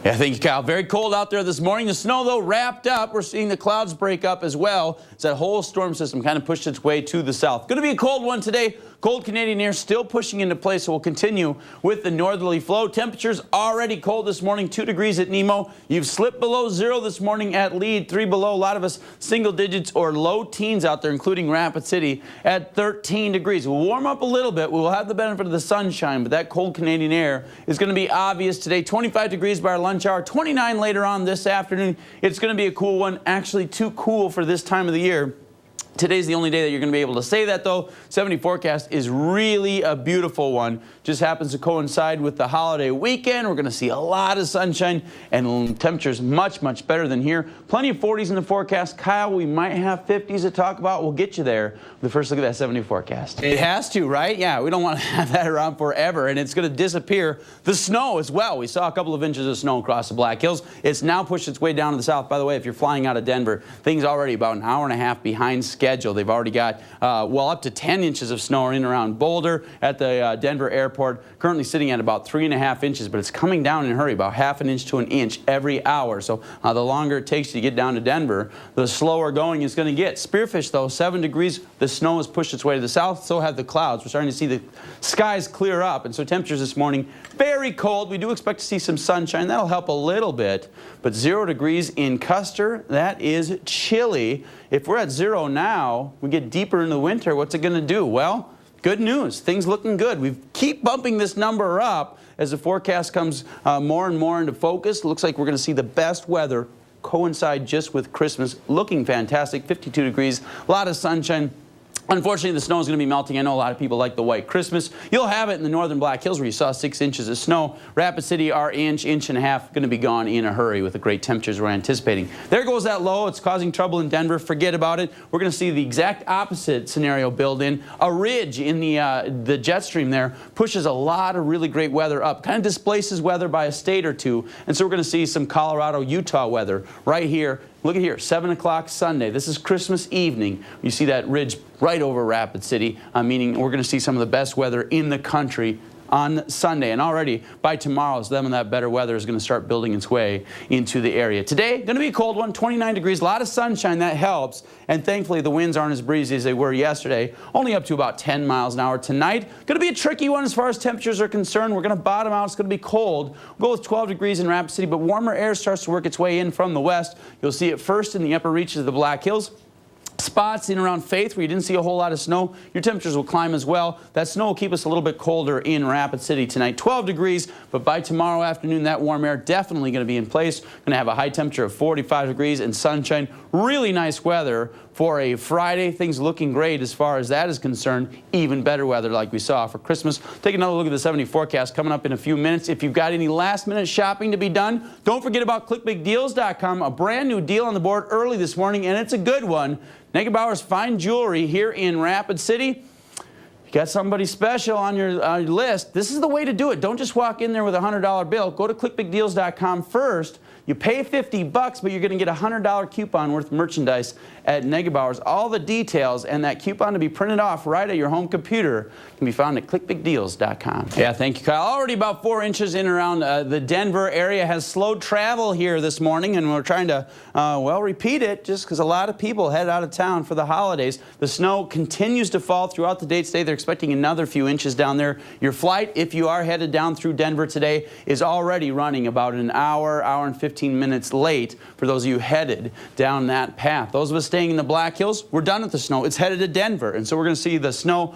Yeah, thank you, Kyle. Very cold out there this morning. The snow, though, wrapped up. We're seeing the clouds break up as well. It's that whole storm system kind of pushed its way to the south. Going to be a cold one today. Cold Canadian air still pushing into place, so we'll continue with the northerly flow. Temperatures already cold this morning, 2 degrees at Nemo. You've slipped below 0 this morning at Lead, 3 below. A lot of us single digits or low teens out there, including Rapid City at 13 degrees. We'll warm up a little bit. We'll have the benefit of the sunshine, but that cold Canadian air is going to be obvious today. 25 degrees by our lunch hour, 29 later on this afternoon. It's going to be a cool one, actually too cool for this time of the year. Today's the only day that you're going to be able to say that, though. 70 forecast is really a beautiful one. Just happens to coincide with the holiday weekend. We're going to see a lot of sunshine and temperatures much, much better than here. Plenty of 40s in the forecast. Kyle, we might have 50s to talk about. We'll get you there. The first look at that 70 forecast. It has to, right? Yeah, we don't want to have that around forever, and it's going to disappear. The snow as well. We saw a couple of inches of snow across the Black Hills. It's now pushed its way down to the south. By the way, if you're flying out of Denver, things already about an hour and a half behind schedule. They've already got, well, up to 10 inches of snow in and around Boulder at the Denver airport. Currently sitting at about 3.5 inches, but it's coming down in a hurry, about ½ an inch to an inch every hour. So the longer it takes to get down to Denver, the slower going it's going to get. Spearfish, though, 7 degrees. The snow has pushed its way to the south. So have the clouds. We're starting to see the skies clear up. And so temperatures this morning, very cold. We do expect to see some sunshine. That'll help a little bit. But 0 degrees in Custer, that is chilly. If we're at 0 now, we get deeper into the winter, what's it going to do? Well, good news. Things looking good. We keep bumping this number up as the forecast comes more and more into focus. Looks like we're going to see the best weather coincide just with Christmas. Looking fantastic. 52 degrees, a lot of sunshine. Unfortunately, the snow is going to be melting. I know a lot of people like the white Christmas. You'll have it in the northern Black Hills where you saw 6 inches of snow. Rapid City, our inch and a half, going to be gone in a hurry with the great temperatures we're anticipating. There goes that low. It's causing trouble in Denver. Forget about it. We're going to see the exact opposite scenario build in. A ridge in the jet stream there pushes a lot of really great weather up. Kind of displaces weather by a state or two. And so we're going to see some Colorado, Utah weather right here. Look at here, 7 o'clock Sunday. This is Christmas evening. You see that ridge right over Rapid City, meaning we're going to see some of the best weather in the country on Sunday. And already by tomorrow, some of that better weather is going to start building its way into the area. Today, going to be a cold one, 29 degrees, a lot of sunshine, that helps. And thankfully, the winds aren't as breezy as they were yesterday, only up to about 10 miles an hour. Tonight, going to be a tricky one as far as temperatures are concerned. We're going to bottom out. It's going to be cold. We'll go with 12 degrees in Rapid City, but warmer air starts to work its way in from the west. You'll see it first in the upper reaches of the Black Hills. Spots in around Faith where you didn't see a whole lot of snow, your temperatures will climb as well. That snow will keep us a little bit colder in Rapid City tonight. 12 degrees, but by tomorrow afternoon, that warm air definitely going to be in place. Going to have a high temperature of 45 degrees and sunshine. Really nice weather for a Friday. Things looking great as far as that is concerned. Even better weather like we saw for Christmas. Take another look at the 70 forecast coming up in a few minutes. If you've got any last-minute shopping to be done, don't forget about clickbigdeals.com. A brand new deal on the board early this morning, and it's a good one. Nicolasen's Fine Jewelry here in Rapid City. You got somebody special on your list. This is the way to do it. Don't just walk in there with a $100 bill. Go to clickbigdeals.com first. You pay $50, but you're going to get a $100 coupon worth of merchandise at Nicolasen's. All the details and that coupon to be printed off right at your home computer can be found at clickbigdeals.com. Yeah, thank you, Kyle. Already about 4 inches in around the Denver area. Has slowed travel here this morning, and we're trying to, well, repeat it just because a lot of people head out of town for the holidays. The snow continues to fall throughout the day today. They're expecting another few inches down there. Your flight, if you are headed down through Denver today, is already running about an hour and 15 minutes late for those of you headed down that path. Those of us staying in the Black Hills, we're done with the snow. It's headed to Denver, and so we're going to see the snow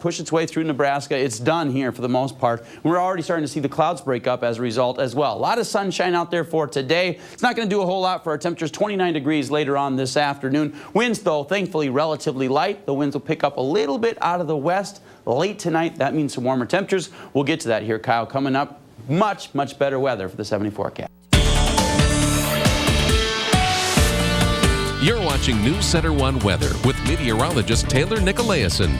push its way through Nebraska. It's done here for the most part. We're already starting to see the clouds break up as a result as well. A lot of sunshine out there for today. It's not going to do a whole lot for our temperatures. 29 degrees later on this afternoon. Winds, though, thankfully relatively light. The winds will pick up a little bit out of the west late tonight. That means some warmer temperatures. We'll get to that here, Kyle, coming up. Much, much better weather for the 70 forecast. You're watching News Center 1 Weather with meteorologist Taylor Nicolaisen.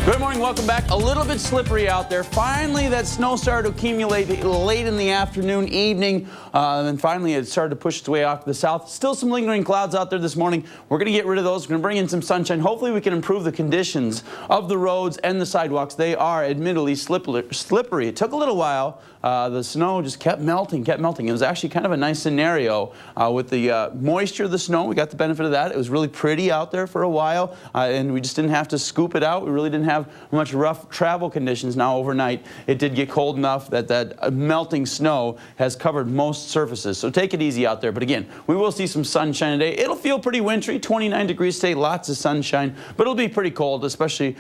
Good morning, welcome back. A little bit slippery out there. Finally, that snow started to accumulate late in the afternoon, evening, and finally it started to push its way off to the south. Still some lingering clouds out there this morning. We're going to get rid of those. We're going to bring in some sunshine. Hopefully we can improve the conditions of the roads and the sidewalks. They are admittedly slippery. It took a little while. The snow just kept melting, kept melting. It was actually kind of a nice scenario with the moisture of the snow. We got the benefit of that. It was really pretty out there for a while, and we just didn't have to scoop it out. We really didn't have much rough travel conditions. Now overnight, it did get cold enough that that melting snow has covered most surfaces. So take it easy out there. But again, we will see some sunshine today. It'll feel pretty wintry, 29 degrees today, lots of sunshine, but it'll be pretty cold, especially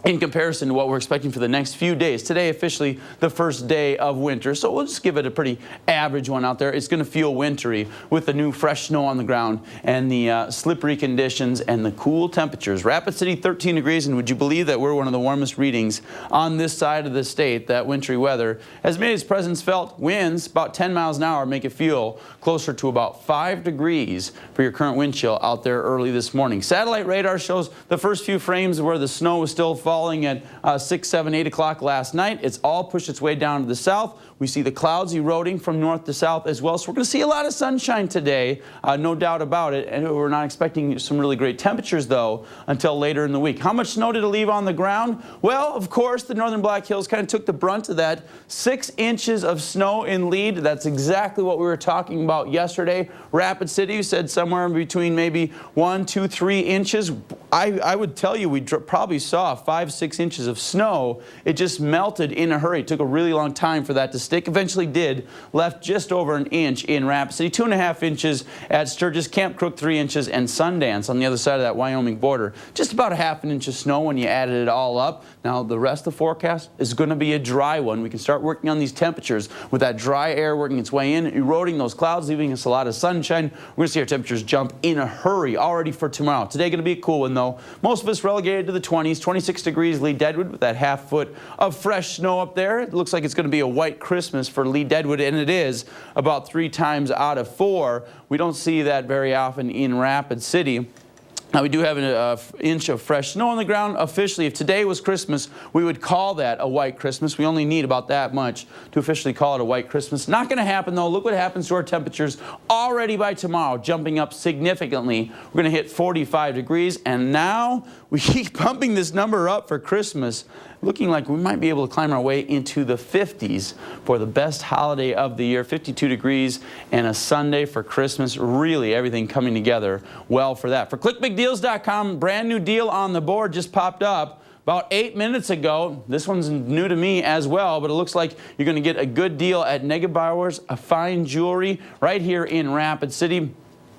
in comparison to what we're expecting for the next few days. Today, officially the first day of winter, so we'll just give it a pretty average one out there. It's going to feel wintry with the new fresh snow on the ground and the slippery conditions and the cool temperatures. Rapid City, 13 degrees, and would you believe that we're one of the warmest readings on this side of the state? That wintry weather has made its presence felt. Winds about 10 miles an hour make it feel closer to about 5 degrees for your current wind chill out there early this morning. Satellite radar shows the first few frames where the snow was still falling at 6, 7, 8 o'clock last night. It's all pushed its way down to the south. We see the clouds eroding from north to south as well. So we're going to see a lot of sunshine today, no doubt about it. And we're not expecting some really great temperatures, though, until later in the week. How much snow did it leave on the ground? Well, of course, the northern Black Hills kind of took the brunt of that. 6 inches of snow in lead. That's exactly what we were talking about yesterday. Rapid City said somewhere in between maybe 1, 2, 3 inches. I would tell you we probably saw 5, 6 inches of snow. It just melted in a hurry. It took a really long time for that to stick. Eventually did. Left just over an inch in Rapid City, 2.5 inches at Sturgis, Camp Crook 3 inches, and Sundance on the other side of that Wyoming border. Just about a half an inch of snow when you added it all up. Now the rest of the forecast is going to be a dry one. We can start working on these temperatures with that dry air working its way in, eroding those clouds, leaving us a lot of sunshine. We're going to see our temperatures jump in a hurry already for tomorrow. Today going to be a cool one though. Most of us relegated to the 20s, 26 degrees Lee Deadwood with that half foot of fresh snow up there. It looks like it's going to be a white Christmas for Lee Deadwood, and it is about 3 times out of 4. We don't see that very often in Rapid City. Now, we do have an inch of fresh snow on the ground. Officially, if today was Christmas, we would call that a white Christmas. We only need about that much to officially call it a white Christmas. Not going to happen, though. Look what happens to our temperatures already by tomorrow, jumping up significantly. We're going to hit 45 degrees, and now we keep pumping this number up for Christmas, looking like we might be able to climb our way into the 50s for the best holiday of the year. 52 degrees and a Sunday for Christmas. Really, everything coming together well for that. For clickbigdeals.com, brand new deal on the board just popped up about 8 minutes ago. This one's new to me as well, but it looks like you're going to get a good deal at Negebauer's Fine Jewelry right here in Rapid City.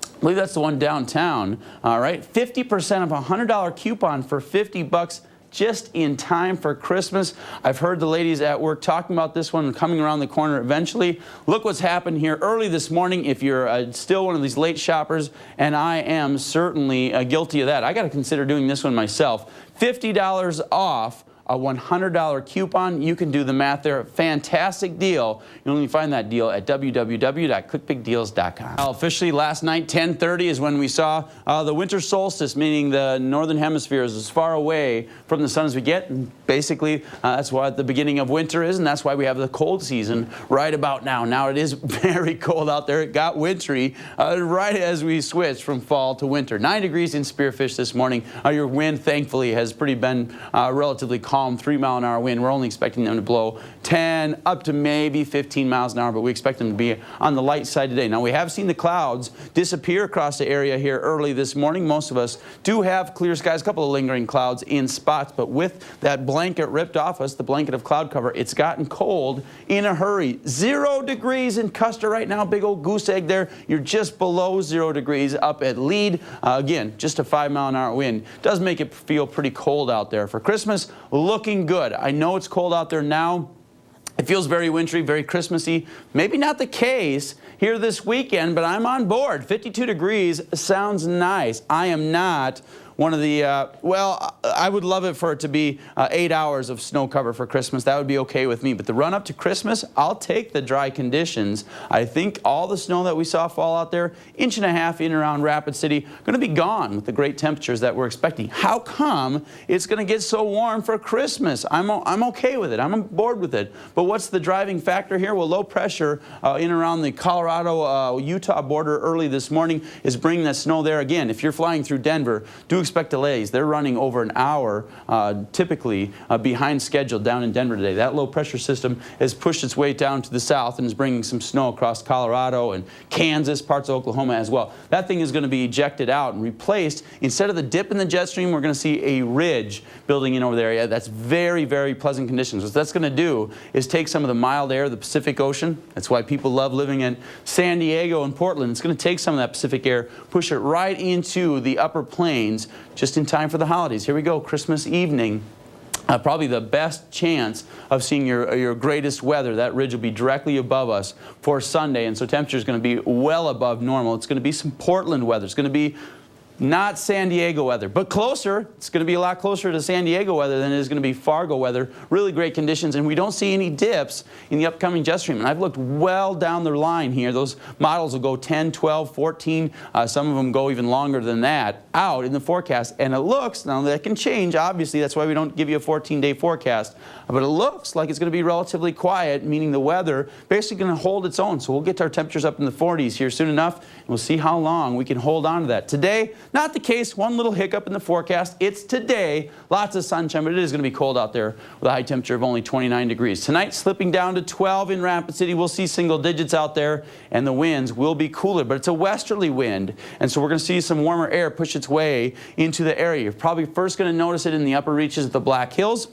I believe that's the one downtown. All right, 50% of a $100 coupon for $50 just in time for Christmas. I've heard the ladies at work talking about this one coming around the corner eventually. Look what's happened here early this morning. If you're still one of these late shoppers, and I am certainly guilty of that, I got to consider doing this one myself. $50 off a $100 coupon. You can do the math there. Fantastic deal. You only find that deal at www.clickbigdeals.com. Officially last night, 10:30 is when we saw the winter solstice, meaning the northern hemisphere is as far away from the sun as we get. And basically, that's what the beginning of winter is, and that's why we have the cold season right about now. Now it is very cold out there. It got wintry right as we switched from fall to winter. 9 degrees in Spearfish this morning. Your wind, thankfully, has been relatively calm, 3-mile-an-hour wind. We're only expecting them to blow 10 up to maybe 15 miles an hour, but we expect them to be on the light side today. Now, we have seen the clouds disappear across the area here early this morning. Most of us do have clear skies, a couple of lingering clouds in spots, but with that blanket ripped off us, the blanket of cloud cover, it's gotten cold in a hurry. 0 degrees in Custer right now, big old goose egg there. You're just below 0 degrees up at Lead. Again, just a 5-mile-an-hour wind. Does make it feel pretty cold out there. For Christmas, looking good. I know it's cold out there now. It feels very wintry, very Christmassy. Maybe not the case here this weekend, but I'm on board. 52 degrees sounds nice. I am not one of the, well, I would love it for it to be 8 hours of snow cover for Christmas. That would be okay with me. But the run up to Christmas, I'll take the dry conditions. I think all the snow that we saw fall out there, 1.5 inches in and around Rapid City, going to be gone with the great temperatures that we're expecting. How come it's going to get so warm for Christmas? I'm okay with it. I'm on board with it. But what's the driving factor here? Well, low pressure in and around the Colorado-Utah border early this morning is bringing that snow there again. If you're flying through Denver, do expect delays. They're running over an hour, typically behind schedule down in Denver today. That low pressure system has pushed its way down to the south and is bringing some snow across Colorado and Kansas, parts of Oklahoma as well. That thing is going to be ejected out and replaced. Instead of the dip in the jet stream, we're going to see a ridge building in over there. Yeah, that's very, very pleasant conditions. What that's going to do is take some of the mild air of the Pacific Ocean. That's why people love living in San Diego and Portland. It's going to take some of that Pacific air, push it right into the upper plains just in time for the holidays. Here we go, Christmas evening. Probably the best chance of seeing your greatest weather. That ridge will be directly above us for Sunday, and so temperature is going to be well above normal. It's going to be some Portland weather. It's going to be not San Diego weather, but closer. It's going to be a lot closer to San Diego weather than it is going to be Fargo weather. Really great conditions, and we don't see any dips in the upcoming jet stream. And I've looked well down the line here. Those models will go 10, 12, 14. Some of them go even longer than that out in the forecast. And it looks, now that can change, obviously. That's why we don't give you a 14-day forecast. But it looks like it's going to be relatively quiet, meaning the weather basically going to hold its own. So we'll get our temperatures up in the 40s here soon enough, and we'll see how long we can hold on to that. Today, not the case. One little hiccup in the forecast. It's today. Lots of sunshine, but it is going to be cold out there with a high temperature of only 29 degrees. Tonight, slipping down to 12 in Rapid City. We'll see single digits out there, and the winds will be cooler, but it's a westerly wind, and so we're going to see some warmer air push its way into the area. You're probably first going to notice it in the upper reaches of the Black Hills.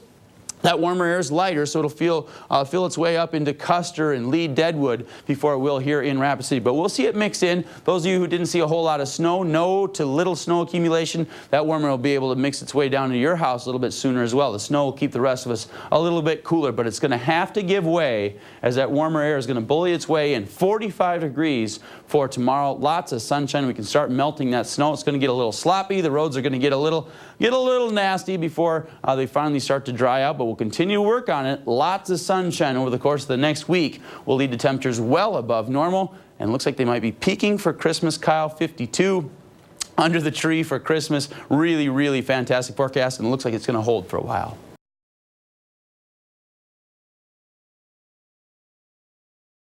That warmer air is lighter, so it'll feel its way up into Custer and Lee Deadwood before it will here in Rapid City. But we'll see it mix in. Those of you who didn't see a whole lot of snow, no to little snow accumulation, that warmer will be able to mix its way down to your house a little bit sooner as well. The snow will keep the rest of us a little bit cooler, but it's going to have to give way as that warmer air is going to bully its way in. 45 degrees for tomorrow. Lots of sunshine. We can start melting that snow. It's going to get a little sloppy. The roads are going to get a little nasty before they finally start to dry out, but we'll continue to work on it. Lots of sunshine over the course of the next week will lead to temperatures well above normal, and it looks like they might be peaking for Christmas, Kyle. 52 under the tree for Christmas. Really, really fantastic forecast, and it looks like it's going to hold for a while.